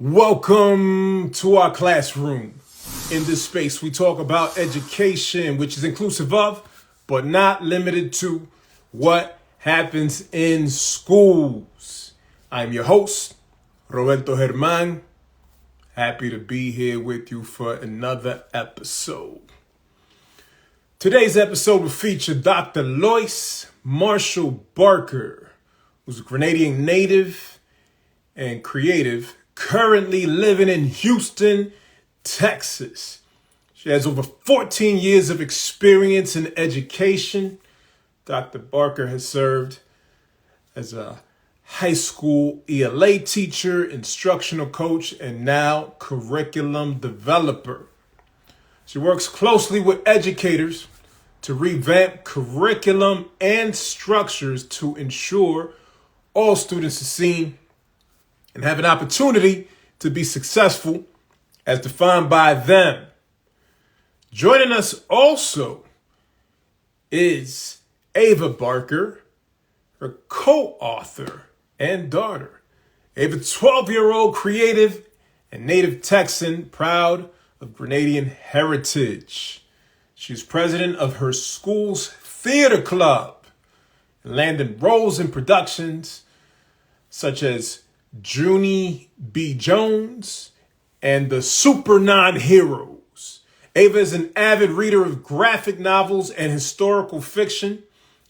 Welcome to our classroom. In this space, we talk about education, which is inclusive of, but not limited to, what happens in schools. I'm your host, Roberto Germán. Happy to be here with you for another episode. Today's episode will feature Dr. Lois Marshall Barker, who's a Grenadian native and creative, currently living in Houston, Texas. She has over 14 years of experience in education. Dr. Barker has served as a high school ELA teacher, instructional coach, and now curriculum developer. She works closely with educators to revamp curriculum and structures to ensure all students are seen and have an opportunity to be successful as defined by them. Joining us also is Avas Barker, her co-author and daughter. Ava, 12-year-old creative and native Texan, proud of Grenadian heritage. She's president of her school's theater club, landing roles in productions such as Junie B and the Super Non-Heroes. Ava is an avid reader of graphic novels and historical fiction.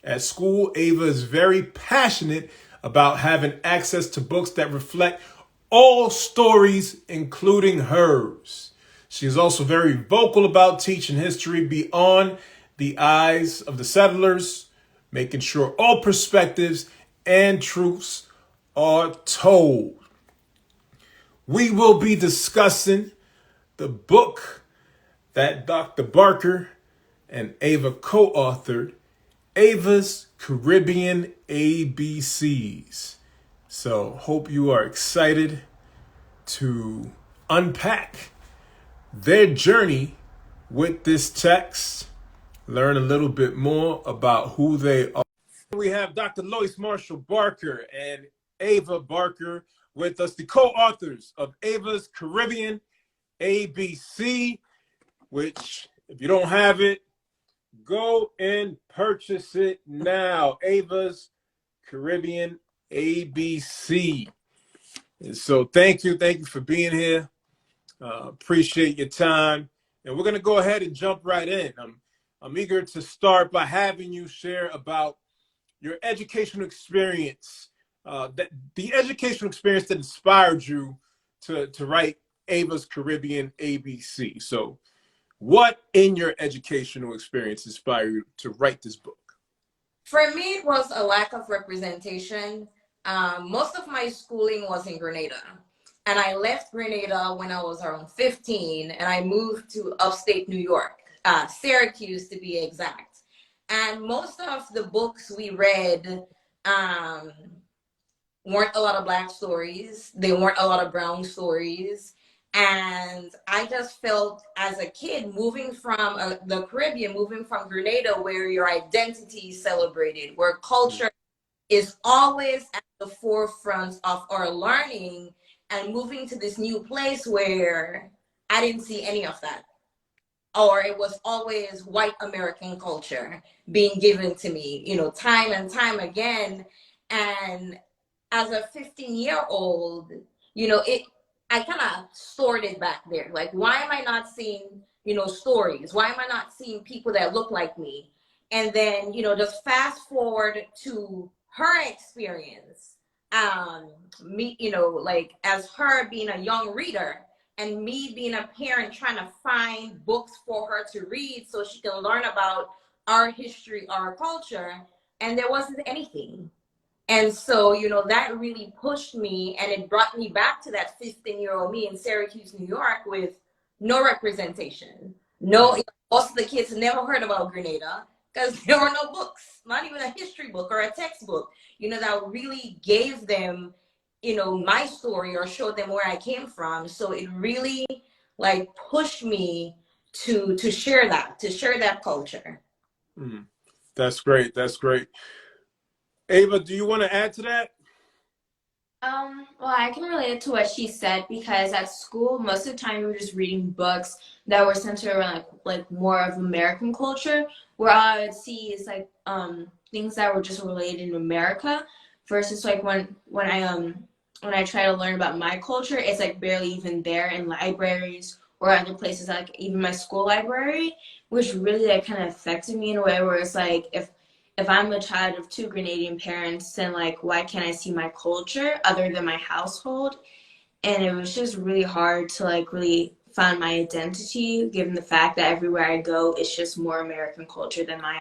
At school, Ava is very passionate about having access to books that reflect all stories, including hers. She is also very vocal about teaching history beyond the eyes of the settlers, making sure all perspectives and truths are told. We will be discussing the book that Dr. Barker and Ava co-authored, Ava's Caribbean ABCs. So hope you are excited to unpack their journey with this text, learn a little bit more about who they are. We have Dr. Lois Marshall Barker and Avas Barker with us, the co-authors of Ava's Caribbean ABC, which, if you don't have it, go and purchase it now. Ava's Caribbean ABC. And so thank you for being here. Appreciate your time. And we're going to go ahead and jump right in. I'm eager to start by having you share about your educational experience, the educational experience that inspired you to write Ava's Caribbean ABC. So what in your educational experience inspired you to write this book? For me, it was a lack of representation. Most of my schooling was in Grenada. And I left Grenada when I was around 15, and I moved to upstate New York, Syracuse to be exact. And most of the books we read weren't a lot of Black stories. They weren't a lot of brown stories. And I just felt as a kid moving from the Caribbean, moving from Grenada, where your identity is celebrated, where culture is always at the forefront of our learning, and moving to this new place where I didn't see any of that. Or it was always white American culture being given to me, time and time again. And as a 15-year-old, I kind of stored it back there. Like, why am I not seeing, stories? Why am I not seeing people that look like me? And then, just fast forward to her experience. Me, like as her being a young reader and me being a parent trying to find books for her to read so she can learn about our history, our culture, and there wasn't anything. And so, that really pushed me, and it brought me back to that 15-year-old me in Syracuse, New York, with no representation. Most of the kids never heard about Grenada because there were no books, not even a history book or a textbook, that really gave them, my story or showed them where I came from. So it really pushed me to share that culture. That's great. Ava, do you want to add to that? Well, I can relate to what she said because at school, most of the time we were just reading books that were centered around like more of American culture, where all I would see is like things that were just related to America, versus like when I try to learn about my culture, it's like barely even there in libraries or other places like even my school library, which really like kind of affected me in a way where it's like if I'm a child of two Grenadian parents, then like why can't I see my culture other than my household? And it was just really hard to like really find my identity given the fact that everywhere I go it's just more American culture than my.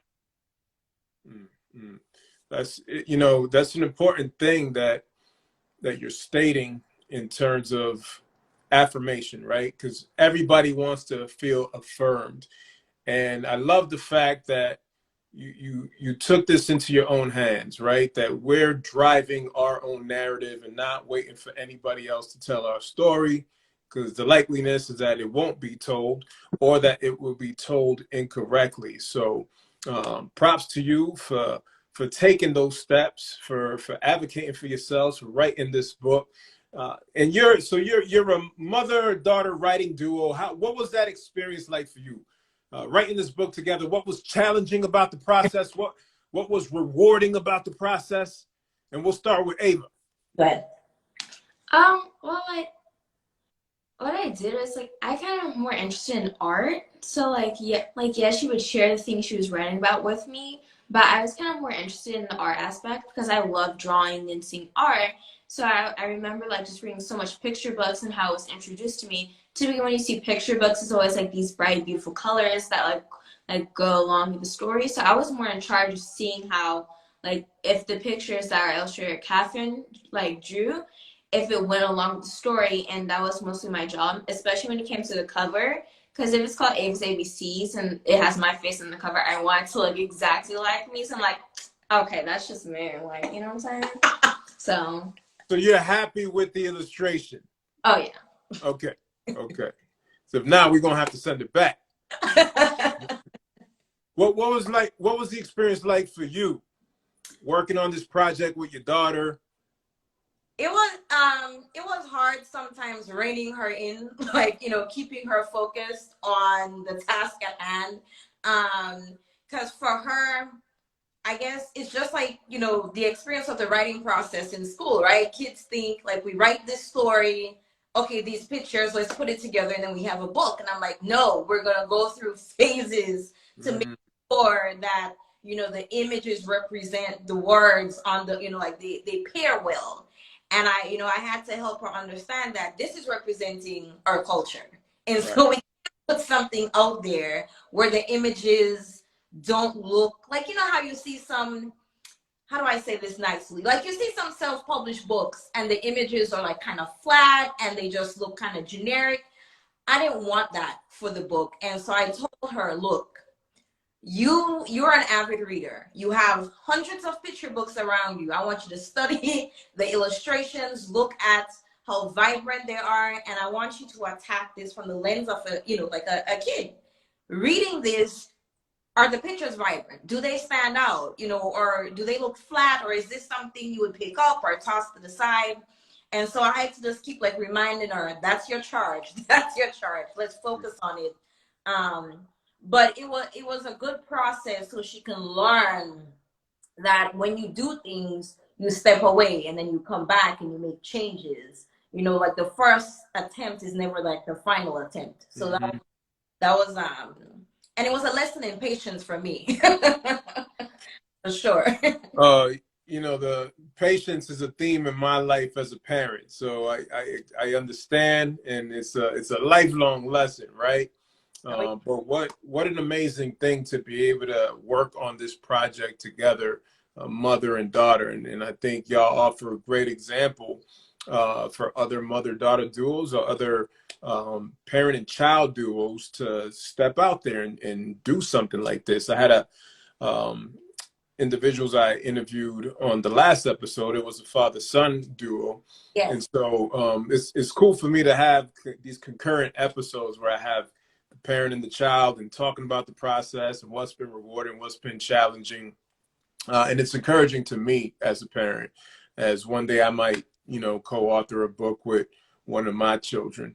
Mm-hmm. That's, that's an important thing that you're stating in terms of affirmation, right? Because everybody wants to feel affirmed. And I love the fact that you took this into your own hands, right? That we're driving our own narrative and not waiting for anybody else to tell our story, because the likeliness is that it won't be told or that it will be told incorrectly. So props to you for taking those steps, for advocating for yourselves, for writing this book. And you're a mother-daughter writing duo. What was that experience like for you? Writing this book together, what was challenging about the process? What was rewarding about the process? And we'll start with Ava. But Well, like what I did was like I kind of more interested in art. So like she would share the things she was writing about with me, but I was kind of more interested in the art aspect because I love drawing and seeing art. So I remember like just reading so much picture books and how it was introduced to me. Typically when you see picture books, it's always like these bright, beautiful colors that like go along with the story. So I was more in charge of seeing how like if the pictures that our illustrator Catherine like drew if it went along with the story, and that was mostly my job, especially when it came to the cover. Because if it's called Ava's ABCs and it has my face on the cover, I want it to look exactly like me. So I'm like, okay, that's just me. Like, you know what I'm saying? So. So you're happy with the illustration? Oh yeah. Okay. Okay. So now we're gonna have to send it back. What was the experience like for you working on this project with your daughter? It was hard sometimes reining her in, like, keeping her focused on the task at hand. Because for her, I guess it's just like, the experience of the writing process in school, right? Kids think like we write this story, okay, these pictures, let's put it together and then we have a book. And I'm like, no, we're going to go through phases to make sure that, the images represent the words on the, like they pair well. And I had to help her understand that this is representing our culture. And so we put something out there where the images don't look like, how you see some, how do I say this nicely? Like you see some self-published books and the images are like kind of flat and they just look kind of generic. I didn't want that for the book. And so I told her, look, you're an avid reader. You have hundreds of picture books around you. I want you to study the illustrations, look at how vibrant they are, and I want you to attack this from the lens of a kid. Reading this, are the pictures vibrant? Do they stand out? Or do they look flat? Or is this something you would pick up or toss to the side? And so I had to just keep like reminding her, that's your charge. That's your charge. Let's focus on it. But it was a good process so she can learn that when you do things, you step away and then you come back and you make changes. Like the first attempt is never like the final attempt. So that was and it was a lesson in patience for me. For sure. The patience is a theme in my life as a parent. So I understand, and it's a lifelong lesson, right? But what an amazing thing to be able to work on this project together, mother and daughter. And I think y'all offer a great example for other mother-daughter duos or other parent and child duos to step out there and do something like this. I had individuals I interviewed on the last episode. It was a father-son duo. Yes. And so it's cool for me to have these concurrent episodes where I have the parent and the child and talking about the process and what's been rewarding, what's been challenging. And it's encouraging to me as a parent, as one day I might co-author a book with one of my children.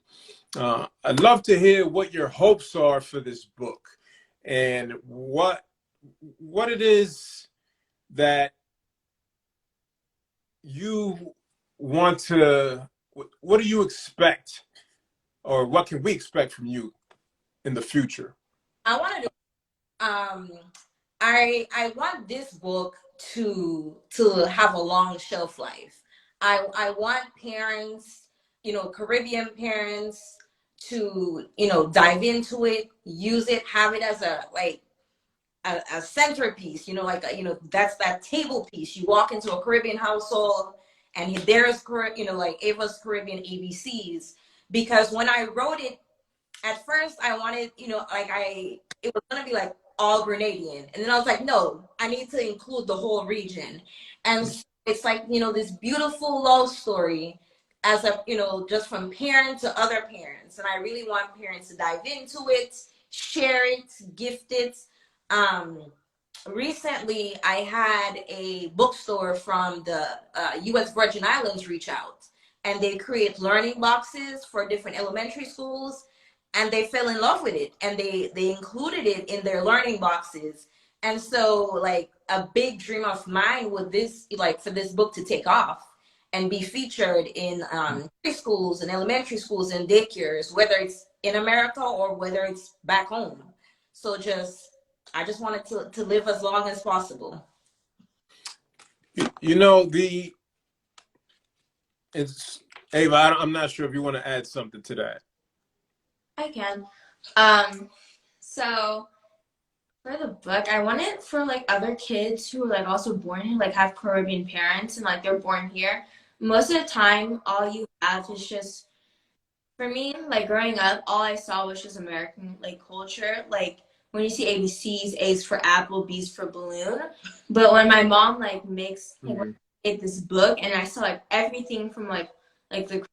I'd love to hear what your hopes are for this book and what it is that you want to, what do you expect, or what can we expect from you in the future? I wanted to I want this book to have a long shelf life. I want parents, Caribbean parents to, dive into it, use it, have it as a centerpiece, that's that table piece. You walk into a Caribbean household and there's, like Avas Caribbean ABCs. Because when I wrote it, at first I wanted, it was gonna be like all Grenadian. And then I was like, no, I need to include the whole region. And so it's like, this beautiful love story as a, just from parent to other parents. And I really want parents to dive into it, share it, gift it. Recently I had a bookstore from the US Virgin Islands reach out, and they create learning boxes for different elementary schools, and they fell in love with it, and they included it in their learning boxes. And so, like, a big dream of mine would this, like, for this book to take off and be featured in preschools and elementary schools and daycares, whether it's in America or whether it's back home. So I just want it to live as long as possible. It's Ava, I'm not sure if you want to add something to that. I can. So for the book, I want it for like other kids who are like also born here, like have Caribbean parents and like they're born here. Most of the time, all you have is just, for me, like growing up, all I saw was just American like culture. Like when you see ABCs, A's for apple, B's for balloon. But when my mom like made this book, and I saw like everything from like the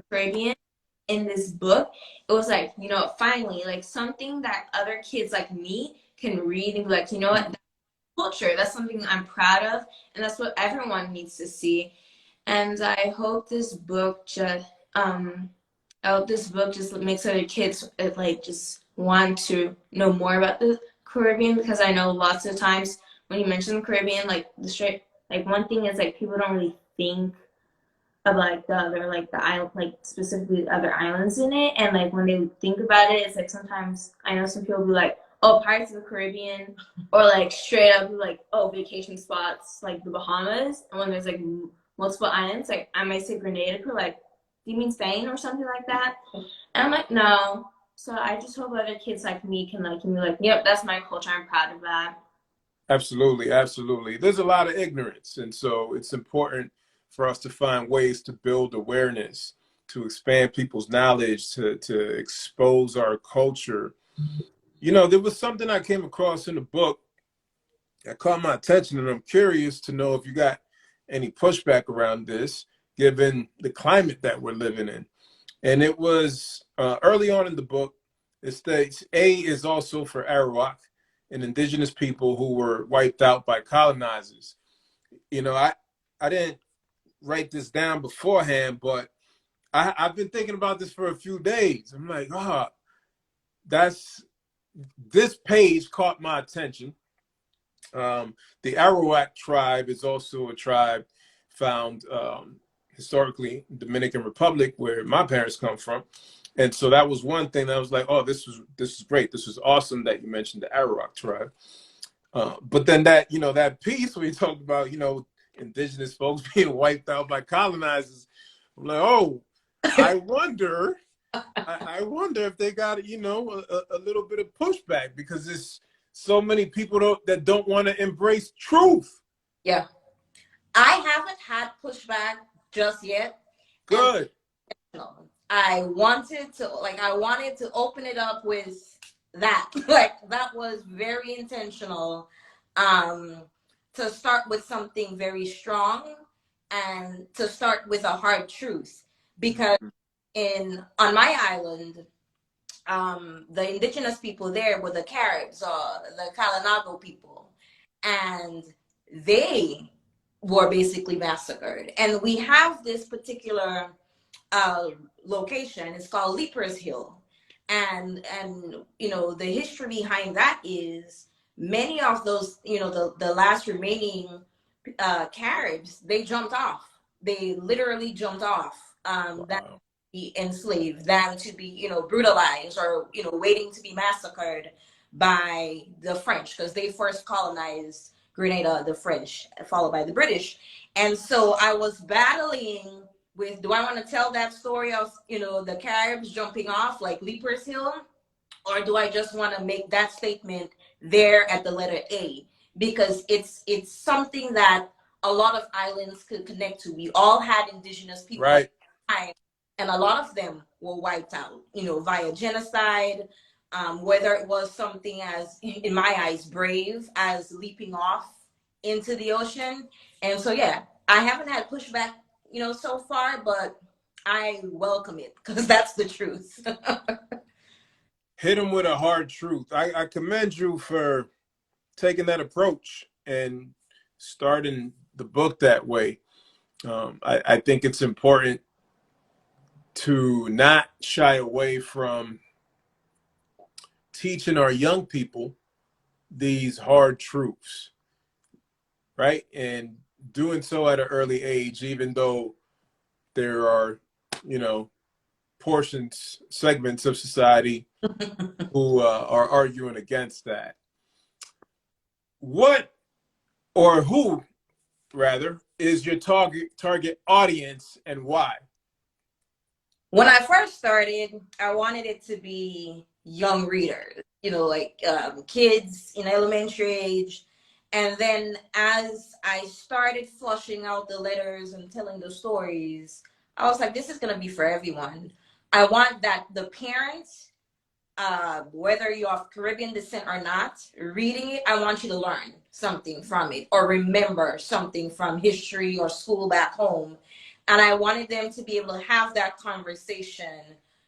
Caribbean in this book, it was like, finally, like something that other kids like me can read and be like, you know what, that's culture, that's something I'm proud of, and that's what everyone needs to see. And I hope this book just makes other kids like just want to know more about the Caribbean, because I know lots of times when you mention the Caribbean, like one thing is like people don't really think of like the other, like the island, like specifically the other islands in it, and like when they think about it, it's like sometimes I know some people be like, oh, Pirates of the Caribbean, or like straight up like, oh, vacation spots like the Bahamas. And when there's like multiple islands, like I might say Grenada, people like, do you mean Spain or something like that? And I'm like, no. So I just hope other kids like me can be like, yep, that's my culture, I'm proud of that. Absolutely, absolutely. There's a lot of ignorance, and so it's important for us to find ways to build awareness, to expand people's knowledge, to expose our culture. There was something I came across in the book that caught my attention, and I'm curious to know if you got any pushback around this, given the climate that we're living in. And it was early on in the book, it states, A is also for Arawak, an indigenous people who were wiped out by colonizers. I didn't write this down beforehand, but I've been thinking about this for a few days. I'm like, this page caught my attention. The Arawak tribe is also a tribe found historically in Dominican Republic, where my parents come from. And so that was one thing that I was like, oh, this is great. This is awesome that you mentioned the Arawak tribe. But then that piece where you talked about, indigenous folks being wiped out by colonizers, I'm like, oh, I wonder if they got, a little bit of pushback, because there's so many people that don't want to embrace truth. Yeah. I haven't had pushback just yet. Good. I wanted to open it up with that. Like, that was very intentional. To start with something very strong and to start with a hard truth, because on my island, the indigenous people there were the Caribs or the Kalinago people, and they were basically massacred. And we have this particular uh, location. It's called Leapers Hill, and you know the history behind that is many of those, you know, the last remaining Caribs, they jumped off. They literally jumped off. That Wow. be enslaved than to be, you know, brutalized or, you know, waiting to be massacred by the French, because they first colonized Grenada, the French, followed by the British. And so I was battling with, do I want to tell that story of, you know, the Caribs jumping off like Leapers Hill, or do I just want to make that statement there at the letter A? Because it's something that a lot of islands could connect to. We all had indigenous people at Right. the time, and a lot of them were wiped out, you know, via genocide. Whether it was something as, in my eyes, brave as leaping off into the ocean. And so, yeah, I haven't had pushback, you know, so far, but I welcome it because that's the truth. Hit them with a hard truth. I commend you for taking that approach and starting the book that way. I think it's important to not shy away from teaching our young people these hard truths, right? And doing so at an early age, even though there are, you know, portions, segments of society who are arguing against that. What, or who rather, is your target audience and why? When I first started, I wanted it to be young readers, you know, like kids in elementary age. And then as I started flushing out the letters and telling the stories, I was like, this is going to be for everyone. I want that the parents, whether you're of Caribbean descent or not, reading it, I want you to learn something from it or remember something from history or school back home. And I wanted them to be able to have that conversation,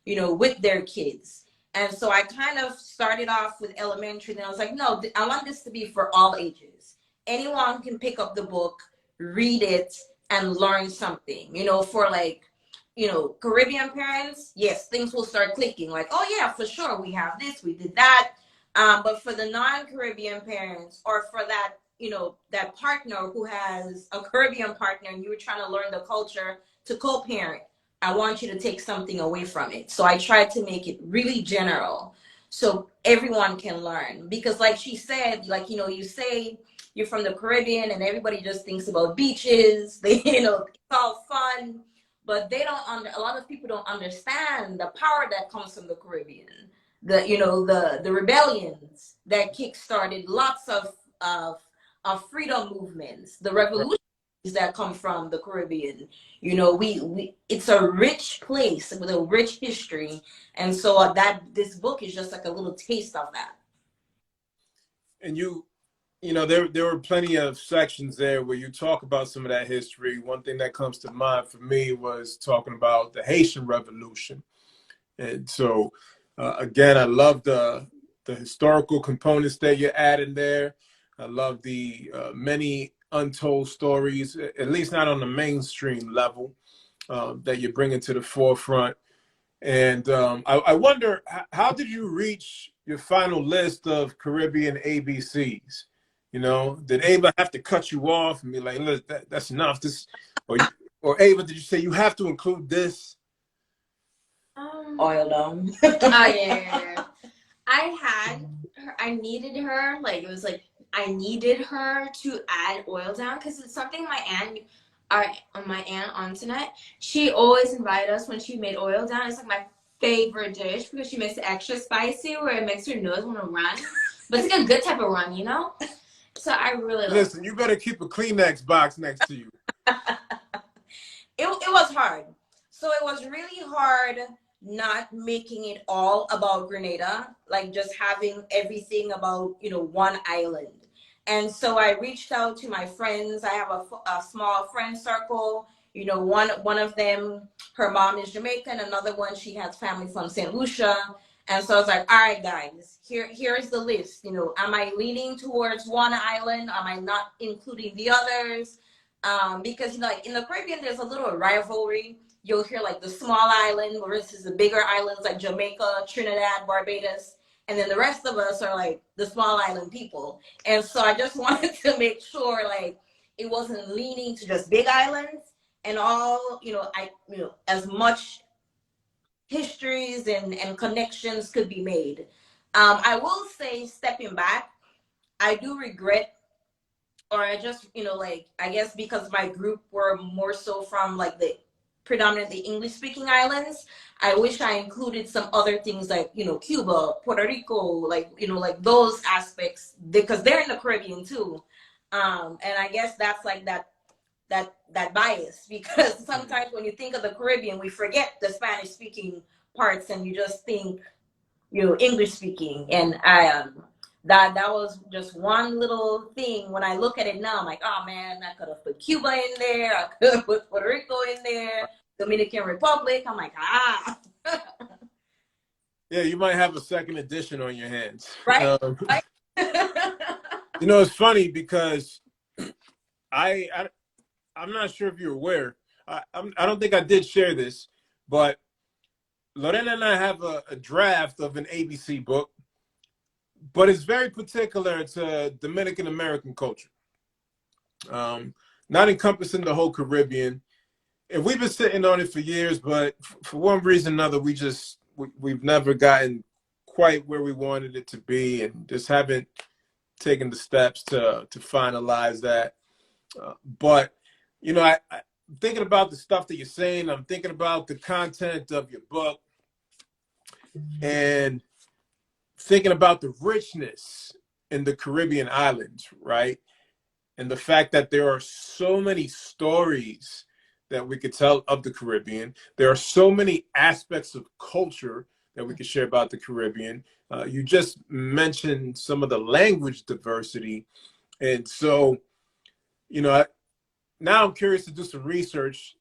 you know, with their kids. And so I kind of started off with elementary, and I was like, no, I want this to be for all ages. Anyone can pick up the book, read it, and learn something, you know, for like, you know, Caribbean parents, yes, things will start clicking. Like, oh yeah, for sure, we have this, we did that. But for the non-Caribbean parents, or for that, you know, that partner who has a Caribbean partner, and you were trying to learn the culture to co-parent, I want you to take something away from it. So I tried to make it really general, so everyone can learn. Because, like she said, like, you know, you say you're from the Caribbean, and everybody just thinks about beaches. They, you know, it's all fun. But they don't a lot of people don't understand the power that comes from the Caribbean. The, you know, the rebellions that kick-started lots of freedom movements, the revolutions that come from the Caribbean. You know, we it's a rich place with a rich history. And so that this book is just like a little taste of that. And you know, there were plenty of sections there where you talk about some of that history. One thing that comes to mind for me was talking about the Haitian Revolution. And so, again, I love the historical components that you're adding there. I love the many untold stories, at least not on the mainstream level, that you're bringing to the forefront. And I wonder, how did you reach your final list of Caribbean ABCs? You know, did Ava have to cut you off and be like, look, that's enough? This, or Ava, did you say you have to include this? Oil down. Oh yeah. I had her. I needed her. Like, it was like I needed her to add oil down because it's something my aunt Antoinette. She always invited us when she made oil down. It's like my favorite dish because she makes it extra spicy, where it makes your nose want to run. But it's like a good type of run, you know. So I really Listen. You better keep a Kleenex box next to you. It was hard. So it was really hard not making it all about Grenada, like just having everything about, you know, one island. And so I reached out to my friends. I have a small friend circle. You know, one of them, her mom is Jamaican. Another one, she has family from St. Lucia. And so I was like, all right, guys, here's the list. You know, am I leaning towards one island? Am I not including the others? Because like in the Caribbean, there's a little rivalry. You'll hear like the small island versus the bigger islands like Jamaica, Trinidad, Barbados, and then the rest of us are like the small island people. And so I just wanted to make sure like it wasn't leaning to just big islands and all, as much histories and connections could be made. I will say, stepping back, I do regret, or I just, like, I guess because my group were more so from like the predominantly English speaking islands, I wish I included some other things like, Cuba, Puerto Rico, like, like those aspects, because they're in the Caribbean too. And I guess that's like that bias, because sometimes when you think of the Caribbean, we forget the Spanish speaking parts and you just think, English speaking. And that was just one little thing. When I look at it now, I'm like, oh man, I could have put Cuba in there, I could have put Puerto Rico in there, Dominican Republic. I'm like, Yeah, you might have a second edition on your hands. right. Right? It's funny because I'm not sure if you're aware. I don't think I did share this, but Lorena and I have a draft of an ABC book, but it's very particular to Dominican American culture, not encompassing the whole Caribbean. And we've been sitting on it for years, but for one reason or another, we've never gotten quite where we wanted it to be, and just haven't taken the steps to finalize that. But I'm thinking about the stuff that you're saying. I'm thinking about the content of your book, and thinking about the richness in the Caribbean islands, right? And the fact that there are so many stories that we could tell of the Caribbean. There are so many aspects of culture that we could share about the Caribbean. You just mentioned some of the language diversity. And so, now I'm curious to do some research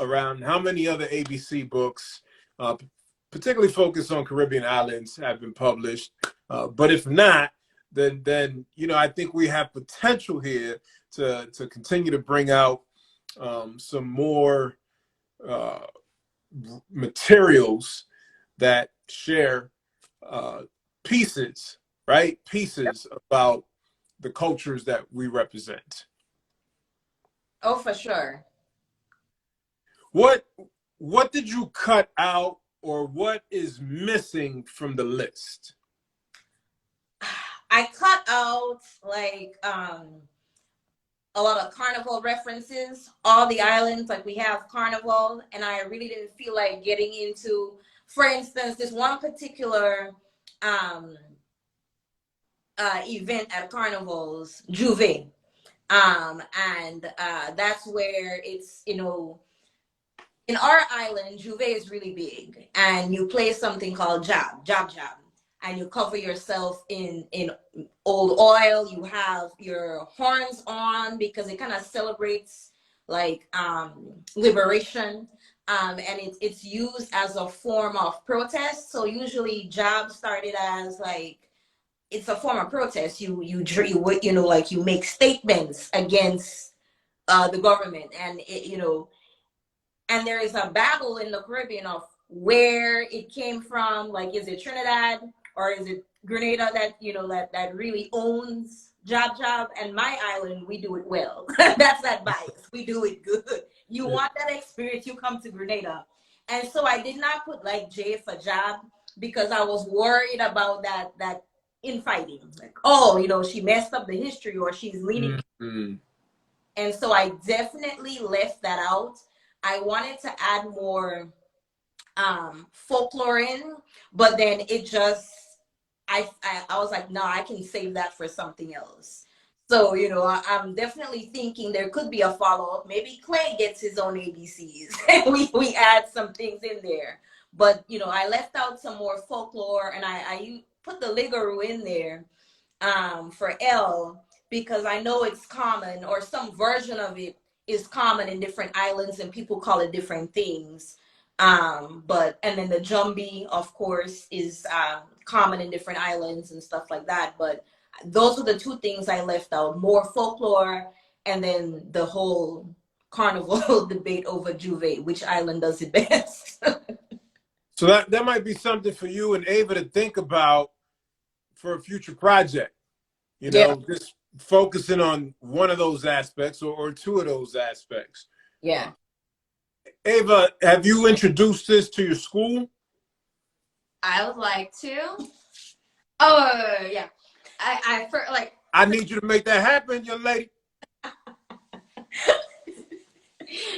around how many other ABC books, particularly focused on Caribbean islands, have been published. But if not, then I think we have potential here to continue to bring out some more materials that share pieces, right? Pieces about the cultures that we represent. Oh, for sure. What did you cut out, or what is missing from the list? I cut out like a lot of carnival references. All the islands, like we have carnival, and I really didn't feel like getting into, for instance, this one particular event at carnivals, Juve. And that's where it's, in our island, Juve is really big, and you play something called jab, and you cover yourself in old oil. You have your horns on because it kind of celebrates like liberation, and it's used as a form of protest. So usually jab started as like, it's a form of protest. You like you make statements against the government, and and there is a battle in the Caribbean of where it came from. Like, is it Trinidad or is it Grenada that that really owns jab? And my island, we do it well. That's that bias. We do it good. You want that experience, you come to Grenada. And so I did not put like J for jab because I was worried about that infighting, like, oh, she messed up the history or she's leaning. Mm-hmm. And so I definitely left that out. I wanted to add more folklore in, but then it just, I was like, no, I can save that for something else. So, I'm definitely thinking there could be a follow-up. Maybe Clay gets his own ABCs and we add some things in there. But, I left out some more folklore, and I put the Ligaroo in there for L, because I know it's common, or some version of it is common in different islands and people call it different things. And then the Jumbie, of course, is common in different islands and stuff like that. But those are the two things I left out: more folklore and then the whole carnival debate over Juve, which island does it best. So that might be something for you and Ava to think about for a future project. You Yeah, know, just focusing on one of those aspects or two of those aspects. yeah. Ava, have you introduced this to your school? I would like to. Oh yeah. I for like. I need you to make that happen, young lady.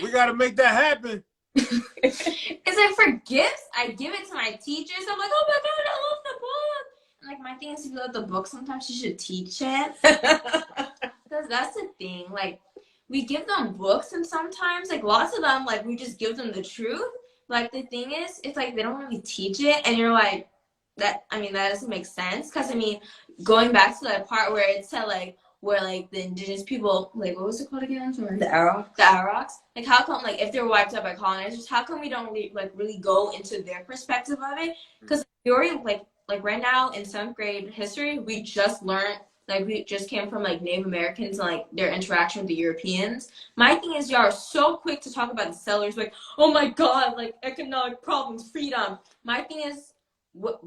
We got to make that happen. It's like for gifts, I give it to my teachers. I'm like, oh my god, I love the book. And like my thing is, if you love the book, sometimes you should teach it. Because that's the thing. Like we give them books, and sometimes like lots of them, like we just give them the truth. Like the thing is, it's like they don't really teach it, and you're like, that. I mean, that doesn't make sense. Because I mean, going back to that part where it said like where like the indigenous people, like what was it called again? Sorry. The arrow. The Arawaks. Like how come like if they're wiped out by colonizers, how come we don't really go into their perspective of it? Because we already like right now in 7th grade history, we just learned like we just came from like Native Americans and like their interaction with the Europeans. My thing is y'all are so quick to talk about the settlers, like, oh my god, like economic problems, freedom. My thing is what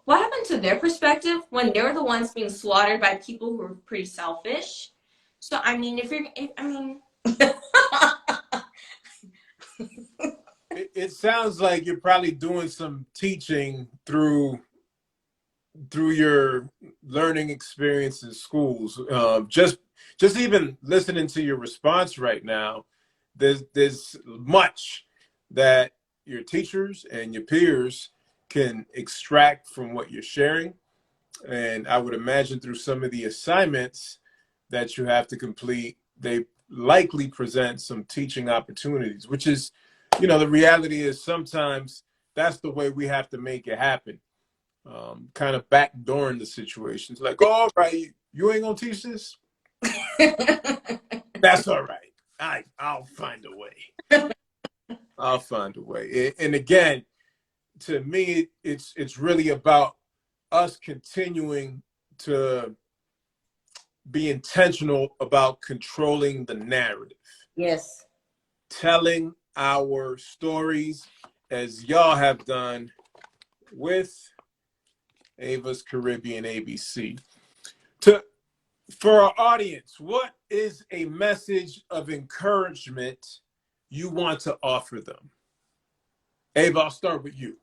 happened to their perspective when they're the ones being slaughtered by people who are pretty selfish? So I mean, It sounds like you're probably doing some teaching through your learning experience in schools. Just even listening to your response right now, there's much that your teachers and your peers can extract from what you're sharing. And I would imagine through some of the assignments that you have to complete, they likely present some teaching opportunities, which is, you know, the reality is sometimes that's the way we have to make it happen. Kind of backdooring the situations, like, oh, all right, you ain't gonna teach this. That's all right. I'll find a way. I'll find a way. And again, to me, it's really about us continuing to be intentional about controlling the narrative. Yes. Telling our stories as y'all have done with Avas Caribbean ABC. For our audience, what is a message of encouragement you want to offer them? Ava, I'll start with you.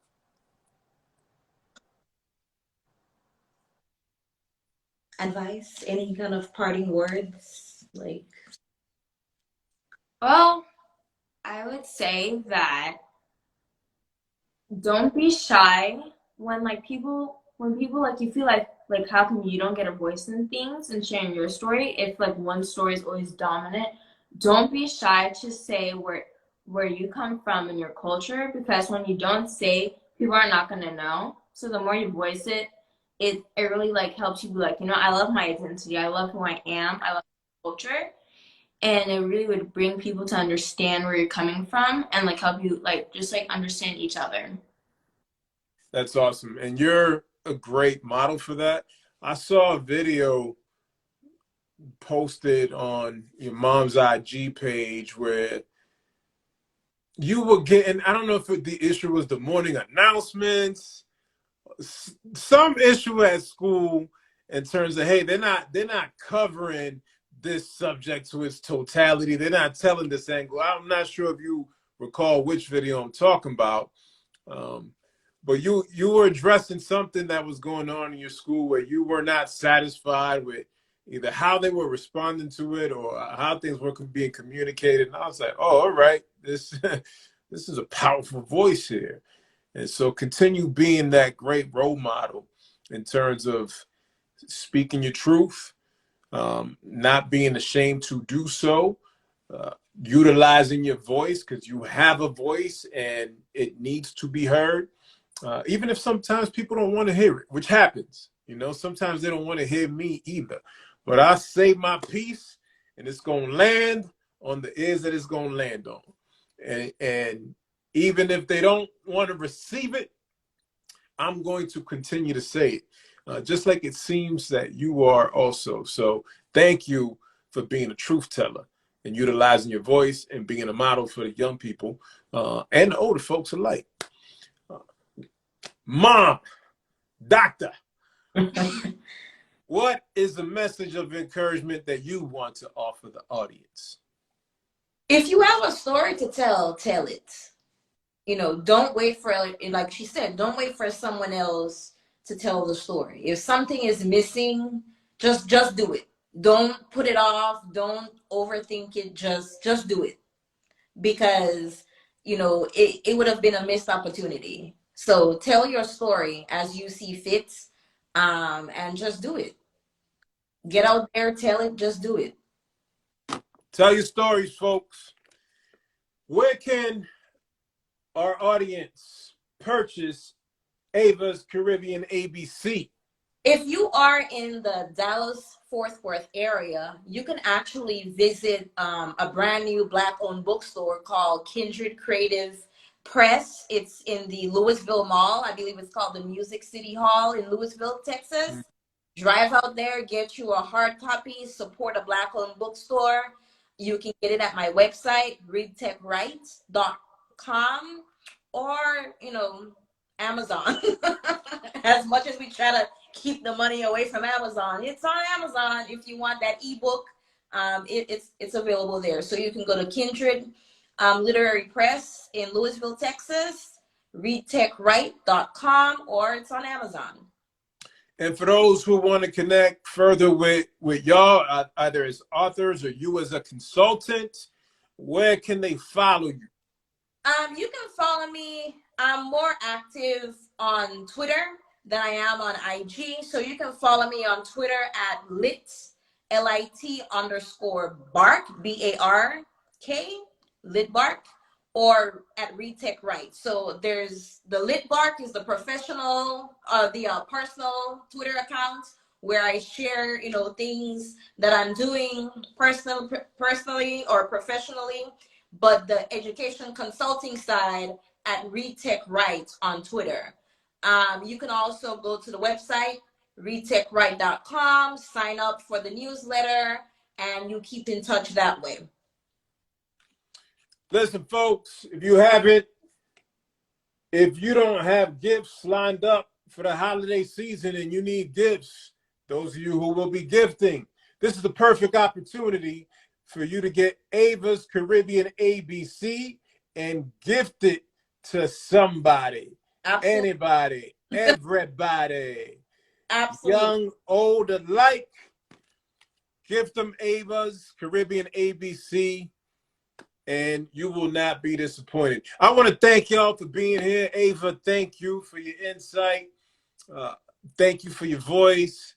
Advice? Any kind of parting words? Like, well, I would say that don't be shy when people like you feel like how come you don't get a voice in things and sharing your story if like one story is always dominant. Don't be shy to say where you come from in your culture, because when you don't say, people are not going to know. So the more you voice it, it really like helps you be like, you know, I love my identity, I love who I am, I love my culture. And it really would bring people to understand where you're coming from and like help you like just like understand each other. That's awesome. And you're a great model for that. I saw a video posted on your mom's IG page where you were getting, I don't know if the issue was the morning announcements, some issue at school in terms of, hey, they're not covering this subject to its totality. They're not telling this angle. I'm not sure if you recall which video I'm talking about. But you were addressing something that was going on in your school where you were not satisfied with either how they were responding to it or how things were being communicated. And I was like, oh, all right, this is a powerful voice here. And so continue being that great role model in terms of speaking your truth, not being ashamed to do so, utilizing your voice because you have a voice and it needs to be heard. Even if sometimes people don't want to hear it, which happens, you know, sometimes they don't want to hear me either. But I say my piece and it's going to land on the ears that it's going to land on. And even if they don't want to receive it, I'm going to continue to say it, just like it seems that you are also. So thank you for being a truth teller and utilizing your voice and being a model for the young people and the older folks alike. Mom, doctor, what is the message of encouragement that you want to offer the audience? If you have a story to tell, tell it. You know, don't wait for, like she said, don't wait for someone else to tell the story. If something is missing, just do it. Don't put it off. Don't overthink it. Just do it, because you know it would have been a missed opportunity. So tell your story as you see fit, and just do it. Get out there, tell it, just do it. Tell your stories, folks. Where can our audience purchase Avas Caribbean ABC? If you are in the Dallas-Fort Worth area, you can actually visit a brand new Black-owned bookstore called Kindred Creative Press. It's in the Louisville Mall. I believe it's called the Music City Hall in Louisville, Texas. Drive out there, get you a hard copy, support a Black-owned bookstore. You can get it at my website, readtechright.com, or, you know, Amazon. As much as we try to keep the money away from Amazon, it's on Amazon. If you want that ebook, it's available there. So you can go to Kindred Literary Press in Louisville, Texas, readtechright.com, or it's on Amazon. And for those who want to connect further with y'all, either as authors or you as a consultant, where can they follow you? You can follow me. I'm more active on Twitter than I am on IG. So you can follow me on Twitter at lit_bark, B-A-R-K, litbark, or at ReadTechRight. So there's the Litbark is the professional, the personal Twitter account where I share, you know, things that I'm doing personally or professionally. But the education consulting side at ReadTechRight on Twitter. You can also go to the website, readtechright.com, sign up for the newsletter, and you keep in touch that way. Listen, folks, if you don't have gifts lined up for the holiday season and you need gifts, those of you who will be gifting, this is the perfect opportunity for you to get Avas Caribbean ABC and gift it to somebody. Absolutely. Anybody, everybody. Absolutely. Young, old alike. Gift them Avas Caribbean ABC, and you will not be disappointed. I want to thank y'all for being here. Ava, thank you for your insight. Thank you for your voice.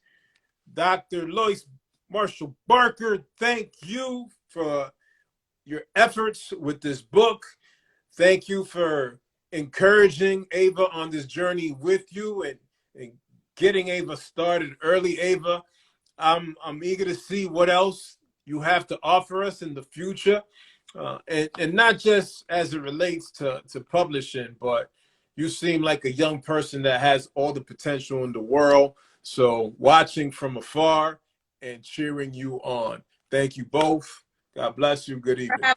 Dr. Lois Marshall Barker, thank you for your efforts with this book. Thank you for encouraging Ava on this journey with you and getting Ava started early. Ava, I'm eager to see what else you have to offer us in the future, and not just as it relates to publishing, but you seem like a young person that has all the potential in the world. So watching from afar and cheering you on. Thank you both. God bless you. Good evening.